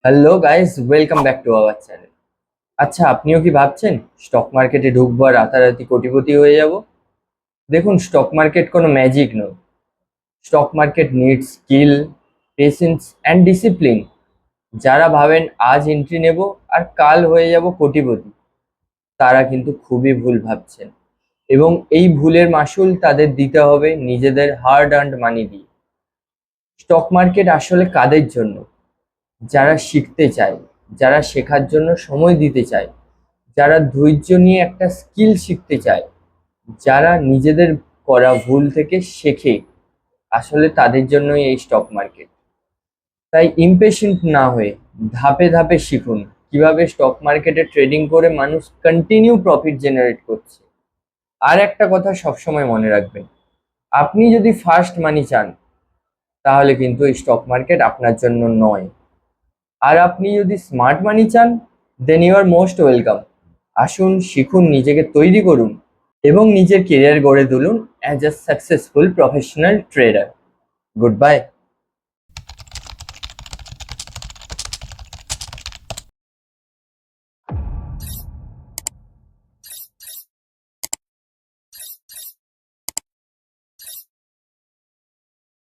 Hello guys, welcome back to our channel. আচ্ছা, আপনিও কি ভাবছেন স্টক মার্কেটে ঢুকবো আর রাতারাতি কোটিপতি হয়ে যাব? দেখুন, স্টক মার্কেট কোনো ম্যাজিক নয়। Stock market needs skill, patience and discipline. যারা ভাবেন আজ এন্ট্রি নেব আর কাল হয়ে যাব কোটিপতি, তারা কিন্তু খুবই ভুল ভাবছেন। এবং এই ভুলের মাসুল তাদের দিতে হবে নিজেদের হার্ড আর্নড মানি দিয়ে। স্টক মার্কেট আসলে কাদের জন্য? যারা শিখতে চায়, যারা শেখার জন্য সময় দিতে চায়, যারা ধৈর্য নিয়ে একটা স্কিল শিখতে চায়, যারা নিজেদের করা ভুল থেকে শেখে, আসলে তাদের জন্যই এই স্টক মার্কেট। তাই ইমপেশেন্ট না হয়ে ধাপে ধাপে শিখুন কিভাবে স্টক মার্কেটে ট্রেডিং করে মানুষ কন্টিনিউ প্রফিট জেনারেট করছে। আর একটা কথা সবসময় মনে রাখবেন, আপনি যদি ফার্স্ট মানি চান, তাহলে কিন্তু এই স্টক মার্কেট আপনার জন্য নয়। আর আপনি যদি স্মার্ট মানি চান, then you are most welcome. আসুন, শিখুন, নিজেকে তৈরি করুন এবং নিজের কেরিয়ার গড়ে তুলুন as a successful professional tedder. Good bye.